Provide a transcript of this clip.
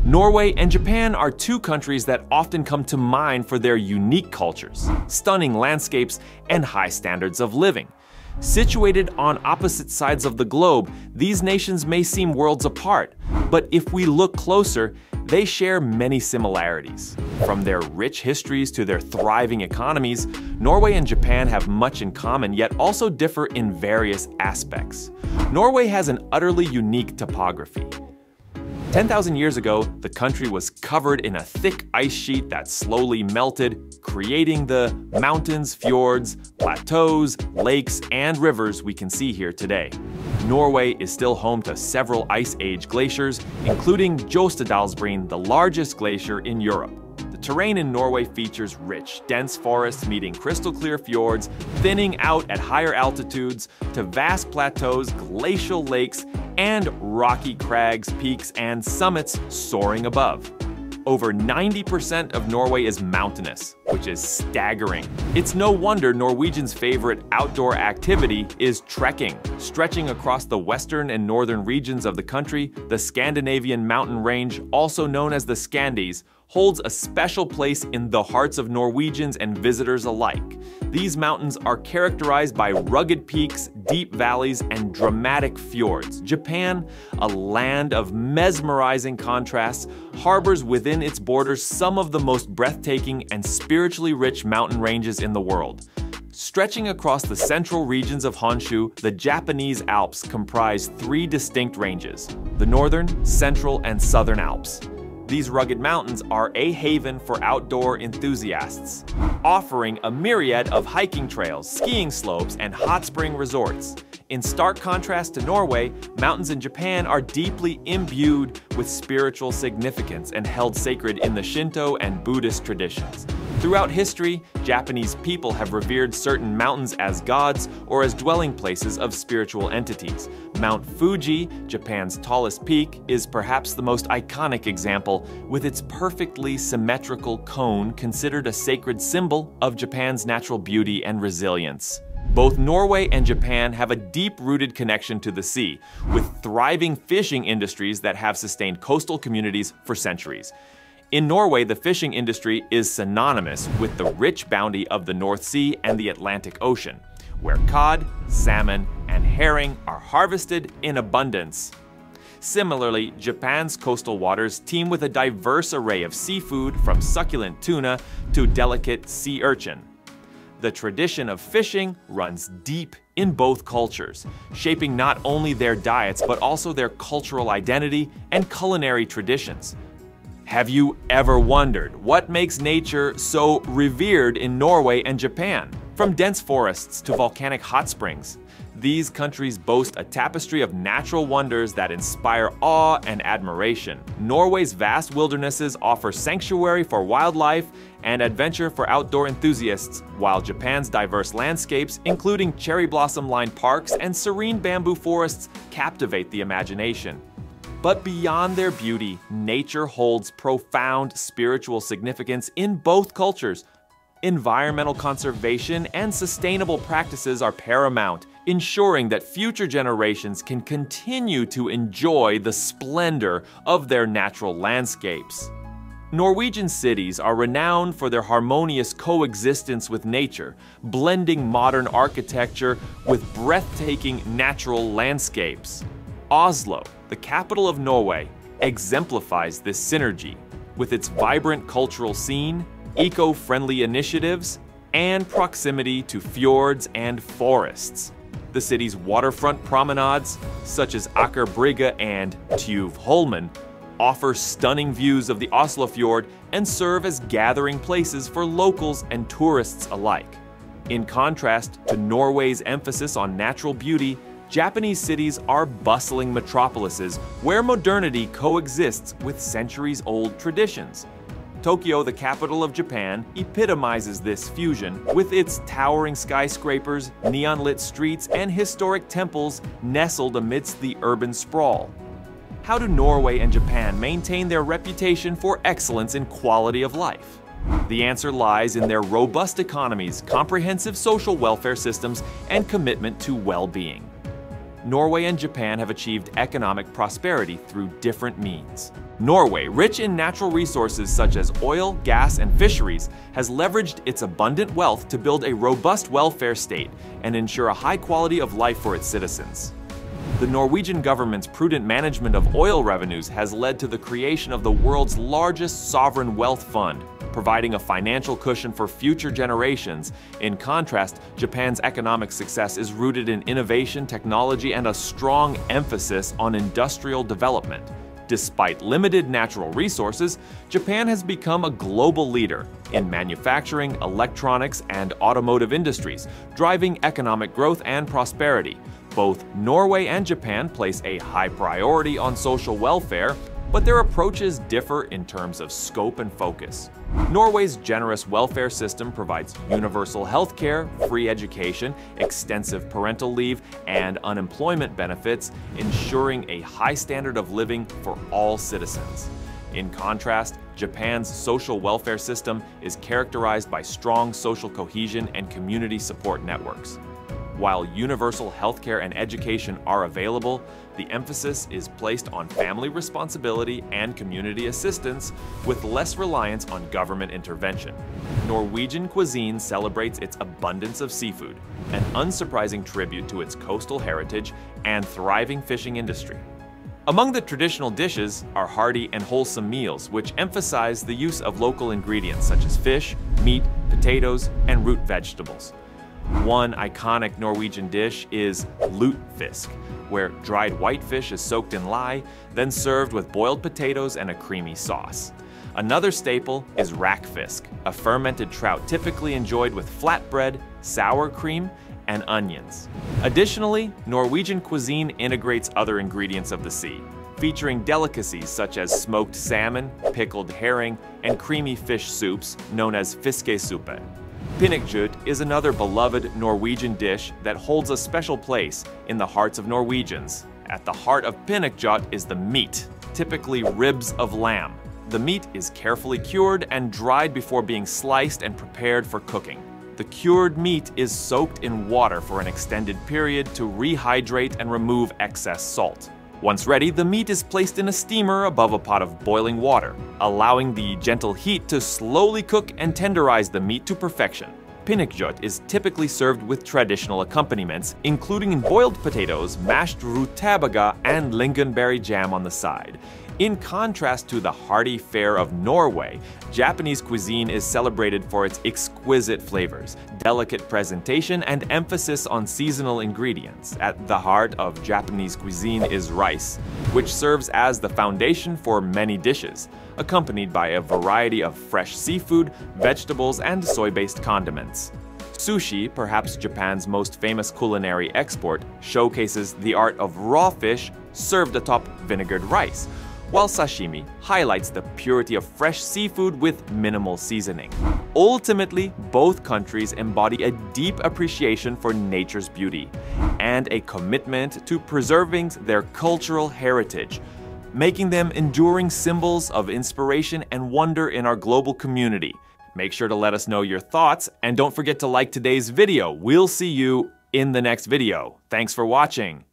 Norway and Japan are two countries that often come to mind for their unique cultures, stunning landscapes, and high standards of living. Situated on opposite sides of the globe, these nations may seem worlds apart, but if we look closer, they share many similarities. From their rich histories to their thriving economies, Norway and Japan have much in common, yet also differ in various aspects. Norway has an utterly unique topography. 10,000 years ago, the country was covered in a thick ice sheet that slowly melted, creating the mountains, fjords, plateaus, lakes, and rivers we can see here today. Norway is still home to several Ice Age glaciers, including Jostedalsbreen, the largest glacier in Europe. The terrain in Norway features rich, dense forests meeting crystal-clear fjords, thinning out at higher altitudes, to vast plateaus, glacial lakes, and rocky crags, peaks, and summits soaring above. Over 90% of Norway is mountainous, which is staggering. It's no wonder Norwegians' favorite outdoor activity is trekking. Stretching across the western and northern regions of the country, the Scandinavian mountain range, also known as the Scandies, holds a special place in the hearts of Norwegians and visitors alike. These mountains are characterized by rugged peaks, deep valleys, and dramatic fjords. Japan, a land of mesmerizing contrasts, harbors within its borders some of the most breathtaking and spiritually rich mountain ranges in the world. Stretching across the central regions of Honshu, the Japanese Alps comprise three distinct ranges: the Northern, Central, and Southern Alps. These rugged mountains are a haven for outdoor enthusiasts, offering a myriad of hiking trails, skiing slopes, and hot spring resorts. In stark contrast to Norway, mountains in Japan are deeply imbued with spiritual significance and held sacred in the Shinto and Buddhist traditions. Throughout history, Japanese people have revered certain mountains as gods or as dwelling places of spiritual entities. Mount Fuji, Japan's tallest peak, is perhaps the most iconic example, with its perfectly symmetrical cone considered a sacred symbol of Japan's natural beauty and resilience. Both Norway and Japan have a deep-rooted connection to the sea, with thriving fishing industries that have sustained coastal communities for centuries. In Norway, the fishing industry is synonymous with the rich bounty of the North Sea and the Atlantic Ocean, where cod, salmon, and herring are harvested in abundance. Similarly, Japan's coastal waters teem with a diverse array of seafood, from succulent tuna to delicate sea urchin. The tradition of fishing runs deep in both cultures, shaping not only their diets but also their cultural identity and culinary traditions. Have you ever wondered what makes nature so revered in Norway and Japan? From dense forests to volcanic hot springs, these countries boast a tapestry of natural wonders that inspire awe and admiration. Norway's vast wildernesses offer sanctuary for wildlife and adventure for outdoor enthusiasts, while Japan's diverse landscapes, including cherry blossom-lined parks and serene bamboo forests, captivate the imagination. But beyond their beauty, nature holds profound spiritual significance in both cultures. Environmental conservation and sustainable practices are paramount, ensuring that future generations can continue to enjoy the splendor of their natural landscapes. Norwegian cities are renowned for their harmonious coexistence with nature, blending modern architecture with breathtaking natural landscapes. Oslo, the capital of Norway, exemplifies this synergy. With its vibrant cultural scene, eco-friendly initiatives, and proximity to fjords and forests. The city's waterfront promenades, such as Aker Brygge and Tjuvholmen, offer stunning views of the Oslo Fjord and serve as gathering places for locals and tourists alike. In contrast to Norway's emphasis on natural beauty, Japanese cities are bustling metropolises where modernity coexists with centuries-old traditions. Tokyo, the capital of Japan, epitomizes this fusion, with its towering skyscrapers, neon-lit streets, and historic temples nestled amidst the urban sprawl. How do Norway and Japan maintain their reputation for excellence in quality of life? The answer lies in their robust economies, comprehensive social welfare systems, and commitment to well-being. Norway and Japan have achieved economic prosperity through different means. Norway, rich in natural resources such as oil, gas, and fisheries, has leveraged its abundant wealth to build a robust welfare state and ensure a high quality of life for its citizens. The Norwegian government's prudent management of oil revenues has led to the creation of the world's largest sovereign wealth fund, providing a financial cushion for future generations. In contrast, Japan's economic success is rooted in innovation, technology, and a strong emphasis on industrial development. Despite limited natural resources, Japan has become a global leader in manufacturing, electronics, and automotive industries, driving economic growth and prosperity. Both Norway and Japan place a high priority on social welfare, but their approaches differ in terms of scope and focus. Norway's generous welfare system provides universal health care, free education, extensive parental leave, and unemployment benefits, ensuring a high standard of living for all citizens. In contrast, Japan's social welfare system is characterized by strong social cohesion and community support networks. While universal healthcare and education are available, the emphasis is placed on family responsibility and community assistance, with less reliance on government intervention. Norwegian cuisine celebrates its abundance of seafood, an unsurprising tribute to its coastal heritage and thriving fishing industry. Among the traditional dishes are hearty and wholesome meals, which emphasize the use of local ingredients such as fish, meat, potatoes, and root vegetables. One iconic Norwegian dish is lutefisk, where dried whitefish is soaked in lye, then served with boiled potatoes and a creamy sauce. Another staple is rakfisk, a fermented trout typically enjoyed with flatbread, sour cream, and onions. Additionally, Norwegian cuisine integrates other ingredients of the sea, featuring delicacies such as smoked salmon, pickled herring, and creamy fish soups known as fiskesuppe. Pinnekjøtt is another beloved Norwegian dish that holds a special place in the hearts of Norwegians. At the heart of pinnekjøtt is the meat, typically ribs of lamb. The meat is carefully cured and dried before being sliced and prepared for cooking. The cured meat is soaked in water for an extended period to rehydrate and remove excess salt. Once ready, the meat is placed in a steamer above a pot of boiling water, allowing the gentle heat to slowly cook and tenderize the meat to perfection. Pinnekjøtt is typically served with traditional accompaniments, including boiled potatoes, mashed rutabaga, and lingonberry jam on the side. In contrast to the hearty fare of Norway, Japanese cuisine is celebrated for its exquisite flavors, delicate presentation, and emphasis on seasonal ingredients. At the heart of Japanese cuisine is rice, which serves as the foundation for many dishes, accompanied by a variety of fresh seafood, vegetables, and soy-based condiments. Sushi, perhaps Japan's most famous culinary export, showcases the art of raw fish served atop vinegared rice, while sashimi highlights the purity of fresh seafood with minimal seasoning. Ultimately, both countries embody a deep appreciation for nature's beauty and a commitment to preserving their cultural heritage, making them enduring symbols of inspiration and wonder in our global community. Make sure to let us know your thoughts, and don't forget to like today's video. We'll see you in the next video. Thanks for watching.